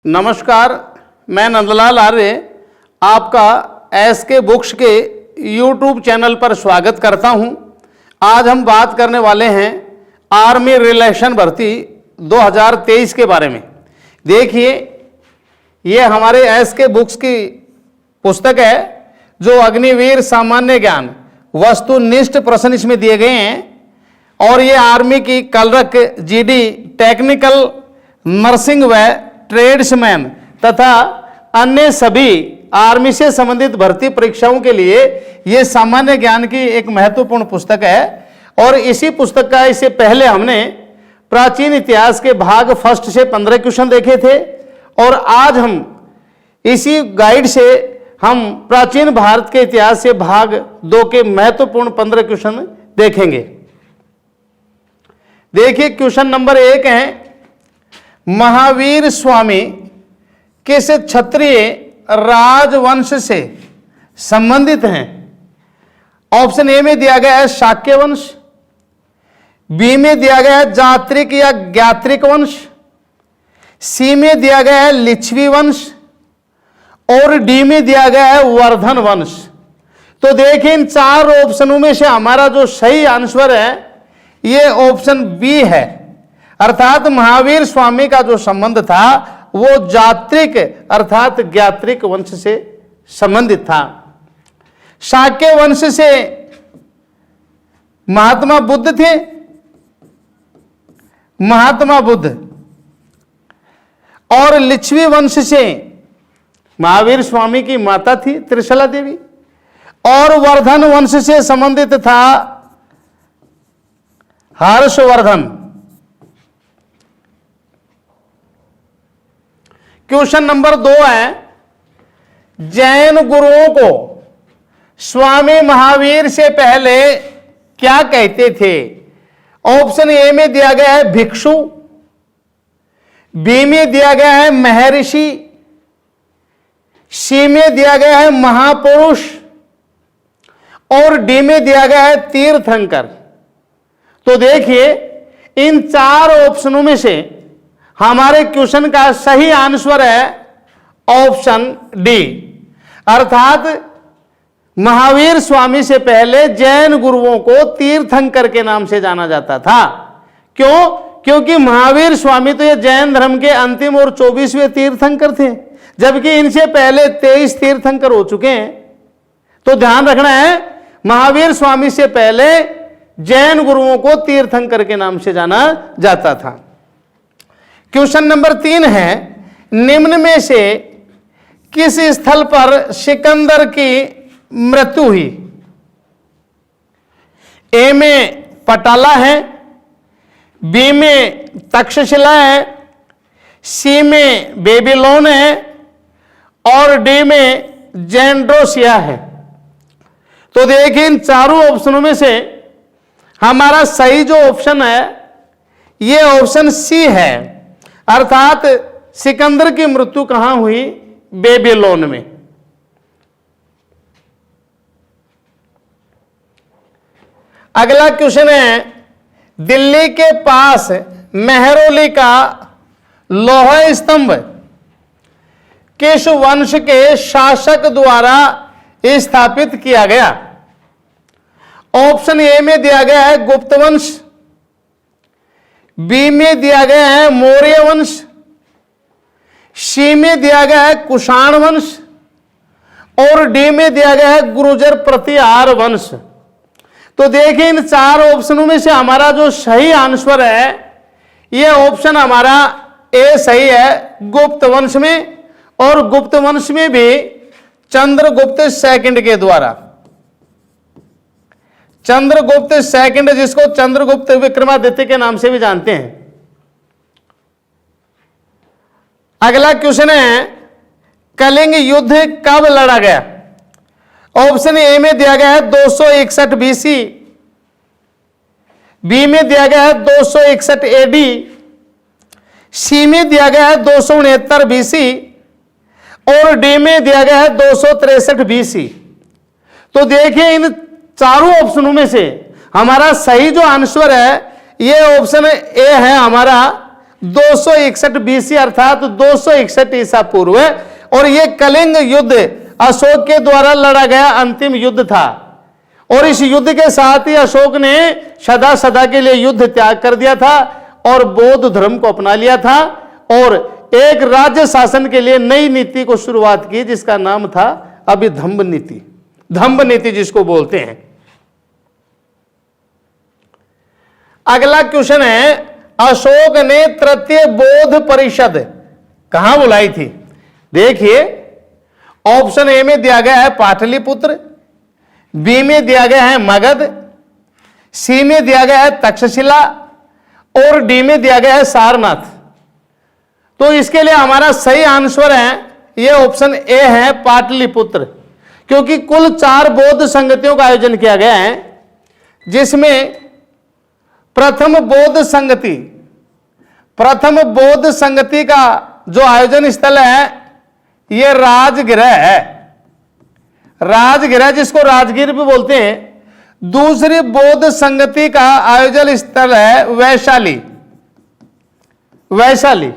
नमस्कार, मैं नंदलाल आर्य आपका एसके बुक्स के यूट्यूब चैनल पर स्वागत करता हूं। आज हम बात करने वाले हैं आर्मी रिलेशन भर्ती 2023 के बारे में। देखिए, ये हमारे एसके बुक्स की पुस्तक है जो अग्निवीर सामान्य ज्ञान वस्तुनिष्ठ प्रश्न इसमें दिए गए हैं और ये आर्मी की कलरक, जीडी, टेक्निकल, नर्सिंग व ट्रेड्समैन तथा अन्य सभी आर्मी से संबंधित भर्ती परीक्षाओं के लिए यह सामान्य ज्ञान की एक महत्वपूर्ण पुस्तक है। और इसी पुस्तक का इससे पहले हमने प्राचीन इतिहास के भाग फर्स्ट से 15 क्वेश्चन देखे थे और आज हम इसी गाइड से हम प्राचीन भारत के इतिहास से भाग 2 के महत्वपूर्ण 15 क्वेश्चन देखेंगे। देखिए, क्वेश्चन नंबर 1 है, महावीर स्वामी किस क्षत्रिय राजवंश से संबंधित हैं? ऑप्शन ए में दिया गया है शाक्य वंश, बी में दिया गया है जात्रिक या ज्ञात्रिक वंश, सी में दिया गया है लिच्छवी वंश और डी में दिया गया है वर्धन वंश। तो देखिए, इन 4 ऑप्शनों में से हमारा जो सही आंसर है ये ऑप्शन बी है, अर्थात महावीर स्वामी का जो संबंध था वो जात्रिक अर्थात ज्ञात्रिक वंश से संबंधित था। शाक्य वंश से महात्मा बुद्ध थे, महात्मा बुद्ध, और लिच्छवी वंश से महावीर स्वामी की माता थी त्रिशला देवी, और वर्धन वंश से संबंधित था हर्षवर्धन। क्वेश्चन नंबर 2 है, जैन गुरुओं को स्वामी महावीर से पहले क्या कहते थे? ऑप्शन ए में दिया गया है भिक्षु, बी में दिया गया है महर्षि, सी में दिया गया है महापुरुष और डी में दिया गया है तीर्थंकर। तो देखिए, इन 4 ऑप्शनों में से हमारे क्वेश्चन का सही आंसर है ऑप्शन डी, अर्थात महावीर स्वामी से पहले जैन गुरुओं को तीर्थंकर के नाम से जाना जाता था। क्यों? क्योंकि महावीर स्वामी तो ये जैन धर्म के अंतिम और 24वें तीर्थंकर थे, जबकि इनसे पहले 23 तीर्थंकर हो चुके हैं। तो ध्यान रखना है, महावीर स्वामी से पहले जैन गुरुओं को तीर्थंकर के नाम से जाना जाता था। क्वेश्चन नंबर 3 है, निम्न में से किस स्थल पर सिकंदर की मृत्यु हुई? ए में पटाला है, बी में तक्षशिला है, सी में बेबीलोन है और डी में जेंड्रोसिया है। तो देखिए, इन 4 ऑप्शनों में से हमारा सही जो ऑप्शन है ये ऑप्शन सी है, अर्थात सिकंदर की मृत्यु कहां हुई? बेबीलोन में। अगला क्वेश्चन है, दिल्ली के पास मेहरौली का लौह स्तंभ किस वंश के शासक द्वारा स्थापित किया गया? ऑप्शन ए में दिया गया है गुप्त वंश, बी में दिया गया है मौर्य वंश, सी में दिया गया है कुषाण वंश और डी में दिया गया है गुर्जर प्रतिहार वंश। तो देखिए, इन 4 ऑप्शनों में से हमारा जो सही आंसर है ये ऑप्शन हमारा ए सही है, गुप्त वंश में, और गुप्त वंश में भी चंद्रगुप्त सेकंड के द्वारा। चंद्रगुप्त सेकंड, जिसको चंद्रगुप्त विक्रमादित्य के नाम से भी जानते हैं। अगला क्वेश्चन है, कलिंग युद्ध कब लड़ा गया? ऑप्शन ए में दिया गया है 261 बीसी, बी में दिया गया है 261 एडी, सी में दिया गया है 269 बीसी और डी में दिया गया है 263 बीसी। तो देखिए, इन 4 ऑप्शनों में से हमारा सही जो आंसर है ये ऑप्शन ए है हमारा 261 बीसी अर्थात 261 ईसा पूर्व, और यह कलिंग युद्ध अशोक के द्वारा लड़ा गया अंतिम युद्ध था। और इस युद्ध के साथ ही अशोक ने सदा सदा के लिए युद्ध त्याग कर दिया था और बौद्ध धर्म को अपना लिया था और एक राज्य शासन के लिए नई नीति को शुरुआत की जिसका नाम था अभिधम्ब नीति, धम्ब नीति जिसको बोलते हैं। अगला क्वेश्चन है, अशोक ने तृतीय बौद्ध परिषद कहां बुलाई थी? देखिए, ऑप्शन ए में दिया गया है पाटलिपुत्र, बी में दिया गया है मगध, सी में दिया गया है तक्षशिला और डी में दिया गया है सारनाथ। तो इसके लिए हमारा सही आंसर है यह ऑप्शन ए है पाटलिपुत्र, क्योंकि कुल 4 बौद्ध संगतियों का आयोजन किया गया है, जिसमें प्रथम बौद्ध संगति का जो आयोजन स्थल है यह राजगृह है, राजगृह जिसको राजगीर भी बोलते हैं। दूसरी बौद्ध संगति का आयोजन स्थल है वैशाली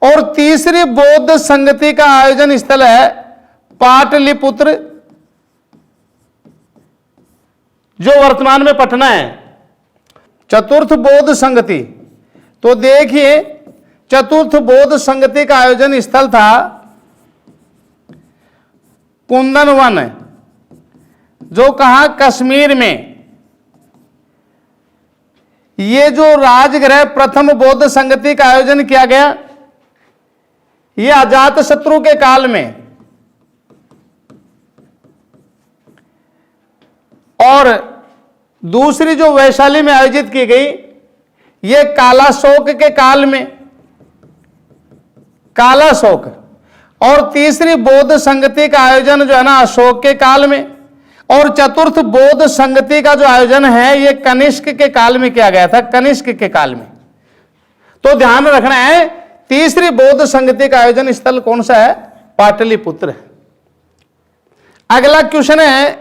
और तीसरी बौद्ध संगति का आयोजन स्थल है पाटलिपुत्र, जो वर्तमान में पटना है। चतुर्थ बौद्ध संगति, तो देखिए चतुर्थ बौद्ध संगति का आयोजन स्थल था कुंदन, जो कहा कश्मीर में। ये जो राजगृह प्रथम बौद्ध संगति का आयोजन किया गया ये अजात शत्रु के काल में, और दूसरी जो वैशाली में आयोजित की गई ये कालाशोक के काल में, कालाशोक, और तीसरी बौद्ध संगति का आयोजन जो है ना अशोक के काल में, और चतुर्थ बौद्ध संगति का जो आयोजन है ये कनिष्क के काल में किया गया था, कनिष्क के काल में। तो ध्यान रखना है तीसरी बौद्ध संगति का आयोजन स्थल कौन सा है? पाटलिपुत्र है। अगला क्वेश्चन है,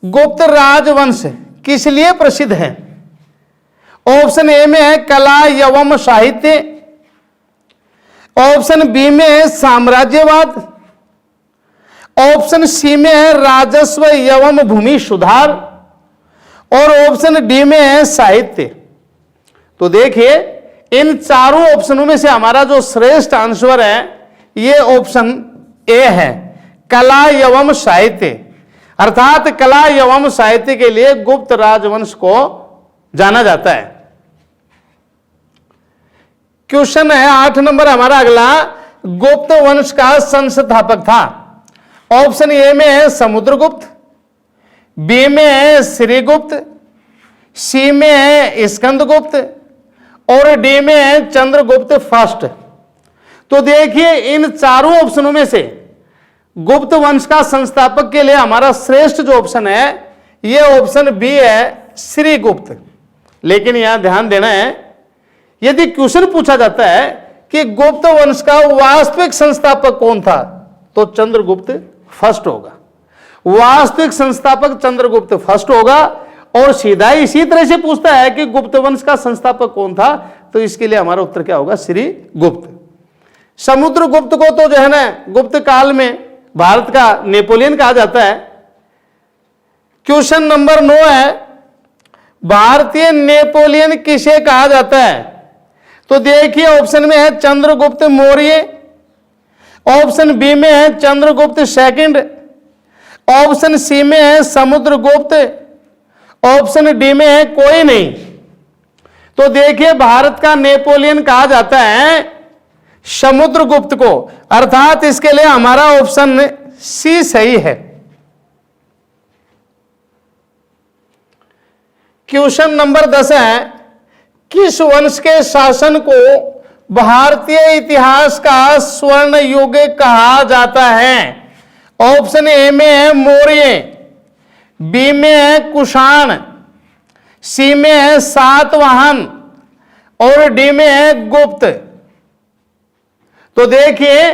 गुप्त राजवंश किस लिए प्रसिद्ध है? ऑप्शन ए में है कला एवं साहित्य, ऑप्शन बी में है साम्राज्यवाद, ऑप्शन सी में है राजस्व एवं भूमि सुधार, और ऑप्शन डी में है साहित्य। तो देखिए इन चारों ऑप्शनों में से हमारा जो श्रेष्ठ आंसर है ये ऑप्शन ए है, कला एवं साहित्य। अर्थात कला एवं साहित्य के लिए गुप्त राजवंश को जाना जाता है। क्वेश्चन है 8 नंबर हमारा अगला, गुप्त वंश का संस्थापक था। ऑप्शन ए में है समुद्रगुप्त, बी में है श्रीगुप्त, सी में है स्कंदगुप्त और डी में है चंद्रगुप्त फर्स्ट। तो देखिए इन चारों ऑप्शनों में से गुप्त वंश का संस्थापक के लिए हमारा श्रेष्ठ जो ऑप्शन है यह ऑप्शन बी है श्रीगुप्त। लेकिन यहां ध्यान देना है, यदि क्वेश्चन पूछा जाता है कि गुप्त वंश का वास्तविक संस्थापक कौन था तो चंद्रगुप्त फर्स्ट होगा, वास्तविक संस्थापक चंद्रगुप्त फर्स्ट होगा। और सीधा इसी तरह से पूछता है कि गुप्त वंश का संस्थापक कौन था तो इसके लिए हमारा उत्तर क्या होगा? श्रीगुप्त। समुद्रगुप्त को तो जो है ना गुप्त काल में भारत का नेपोलियन कहा जाता है। क्वेश्चन नंबर 9 है, भारतीय नेपोलियन किसे कहा जाता है? तो देखिए ऑप्शन में है चंद्रगुप्त मौर्य, ऑप्शन बी में है चंद्रगुप्त सेकंड, ऑप्शन सी में है समुद्रगुप्त, ऑप्शन डी में है कोई नहीं। तो देखिए भारत का नेपोलियन कहा जाता है समुद्रगुप्त को, अर्थात इसके लिए हमारा ऑप्शन सी सही है। क्वेश्चन नंबर 10 है, किस वंश के शासन को भारतीय इतिहास का स्वर्ण युग कहा जाता है? ऑप्शन ए में है मौर्य, बी में है कुषाण, सी में है सातवाहन और डी में है गुप्त। तो देखिए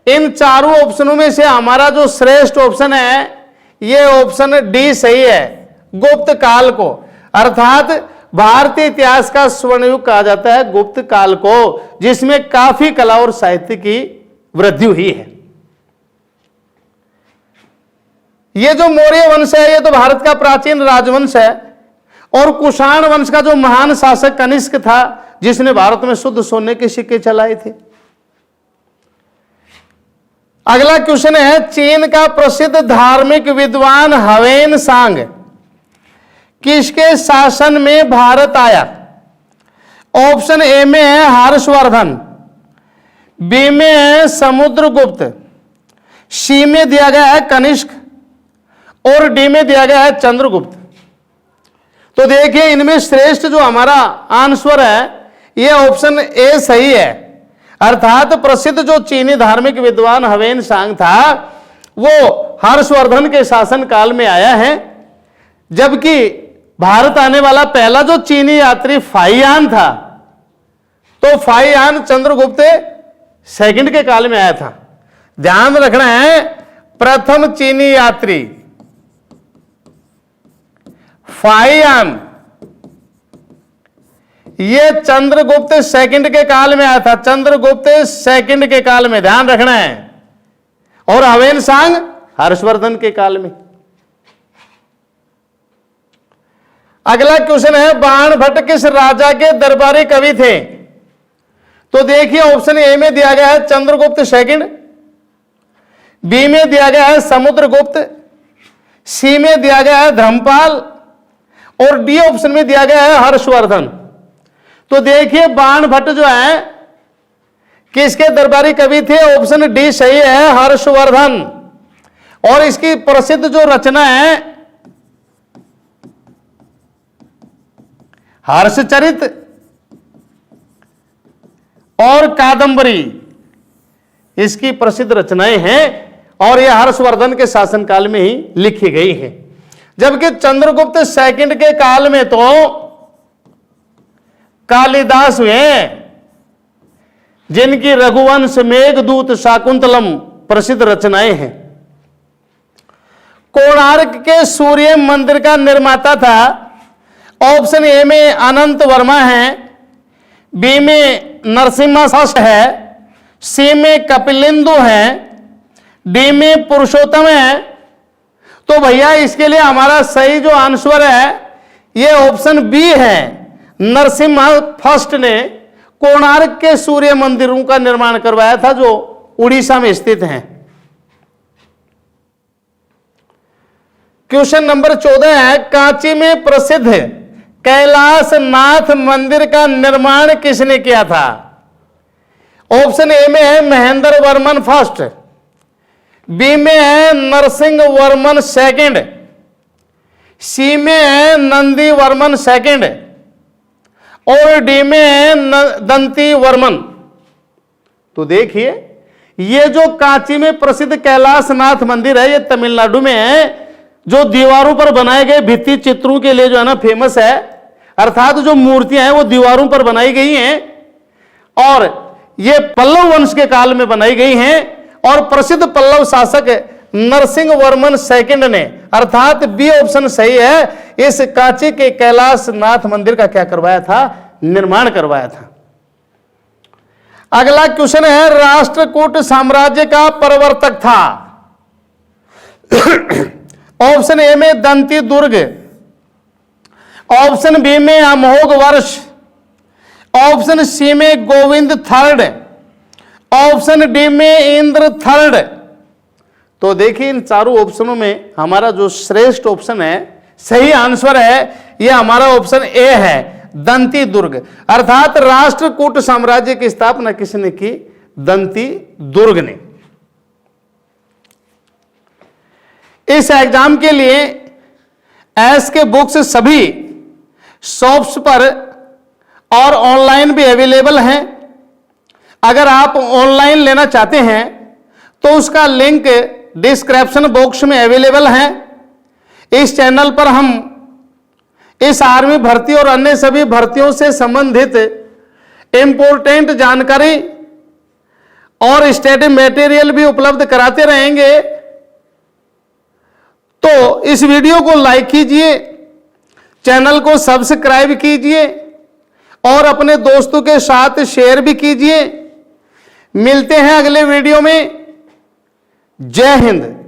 इन चारों ऑप्शनों में से हमारा जो श्रेष्ठ ऑप्शन है यह ऑप्शन डी सही है, गुप्त काल को। अर्थात भारतीय इतिहास का स्वर्ण युग कहा जाता है गुप्त काल को, जिसमें काफी कला और साहित्य की वृद्धि हुई है। ये जो मौर्य वंश है ये तो भारत का प्राचीन राजवंश है, और कुषाण वंश का जो महान शासक कनिष्क था जिसने भारत में शुद्ध सोने के सिक्के चलाए थे। अगला क्वेश्चन है, चीन का प्रसिद्ध धार्मिक विद्वान ह्वेन सांग किसके शासन में भारत आया? ऑप्शन ए में है हर्षवर्धन, बी में है समुद्रगुप्त, सी में दिया गया है कनिष्क और डी में दिया गया है चंद्रगुप्त। तो देखिए इनमें श्रेष्ठ जो हमारा आंसर है ये ऑप्शन ए सही है, अर्थात प्रसिद्ध जो चीनी धार्मिक विद्वान ह्वेन सांग था वो हर्षवर्धन के शासन काल में आया है, जबकि भारत आने वाला पहला जो चीनी यात्री फाइयान था तो फाइयान चंद्रगुप्त सेकंड के काल में आया था। ध्यान रखना है, प्रथम चीनी यात्री फाइयान ये चंद्रगुप्त सेकंड के काल में आया था, चंद्रगुप्त सेकंड के काल में, ध्यान रखना है। और ह्वेन सांग हर्षवर्धन के काल में। अगला क्वेश्चन है, बाणभट्ट किस राजा के दरबारी कवि थे? तो देखिए ऑप्शन ए में दिया गया है चंद्रगुप्त सेकंड, बी में दिया गया है समुद्रगुप्त, सी में दिया गया है धर्मपाल और डी ऑप्शन में दिया गया है हर्षवर्धन। तो देखिए बाणभट्ट जो है किसके दरबारी कवि थे? ऑप्शन डी सही है, हर्षवर्धन। और इसकी प्रसिद्ध जो रचना है हर्षचरित और कादंबरी, इसकी प्रसिद्ध रचनाएं हैं और यह हर्षवर्धन के शासनकाल में ही लिखी गई है। जबकि चंद्रगुप्त सेकंड के काल में तो कालिदास हुए, जिनकी रघुवंश, मेघदूत, शाकुंतलम प्रसिद्ध रचनाएं हैं। कोणार्क के सूर्य मंदिर का निर्माता था, ऑप्शन ए में अनंत वर्मा है, बी में नरसिम्हा फर्स्ट है, सी में कपिलेंदु है, डी में पुरुषोत्तम है। तो भैया इसके लिए हमारा सही जो आंसर है ये ऑप्शन बी है, नरसिम्हा फर्स्ट ने कोणार्क के सूर्य मंदिरों का निर्माण करवाया था जो उड़ीसा में स्थित हैं। क्वेश्चन नंबर 14 है, कांची में प्रसिद्ध कैलाश नाथ मंदिर का निर्माण किसने किया था? ऑप्शन ए में है महेंद्र वर्मन फर्स्ट, बी में है नरसिंह वर्मन सेकंड, सी में है नंदी वर्मन सेकंड और डी में है दंती वर्मन। तो देखिए ये जो कांची में प्रसिद्ध कैलाश नाथ मंदिर है ये तमिलनाडु में है, जो दीवारों पर बनाए गए भित्ति चित्रों के लिए जो है ना फेमस है, अर्थात जो मूर्तियां हैं वो दीवारों पर बनाई गई हैं और ये पल्लव वंश के काल में बनाई गई हैं और प्रसिद्ध पल्लव शासक नरसिंह वर्मन सेकंड ने, अर्थात बी ऑप्शन सही है, इस कांची के कैलाश नाथ मंदिर का क्या करवाया था? निर्माण करवाया था। अगला क्वेश्चन है, राष्ट्रकूट साम्राज्य का प्रवर्तक था? ऑप्शन ए में दंती दुर्ग, ऑप्शन बी में अमोघ वर्ष, ऑप्शन सी में गोविंद थर्ड, ऑप्शन डी में इंद्र थर्ड। तो देखिए इन चारों ऑप्शनों में हमारा जो श्रेष्ठ ऑप्शन है, सही आंसर है, यह हमारा ऑप्शन ए है, दंती दुर्ग। अर्थात राष्ट्रकूट साम्राज्य की स्थापना किसने की? दंती दुर्ग ने। इस एग्जाम के लिए एस के बुक्स सभी शॉप्स पर और ऑनलाइन भी अवेलेबल हैं। अगर आप ऑनलाइन लेना चाहते हैं तो उसका लिंक डिस्क्रिप्शन बॉक्स में अवेलेबल है। इस चैनल पर हम इस आर्मी भर्ती और अन्य सभी भर्तियों से संबंधित इंपोर्टेंट जानकारी और स्टडी मटेरियल भी उपलब्ध कराते रहेंगे। तो इस वीडियो को लाइक कीजिए, चैनल को सब्सक्राइब कीजिए और अपने दोस्तों के साथ शेयर भी कीजिए। मिलते हैं अगले वीडियो में। जय हिंद।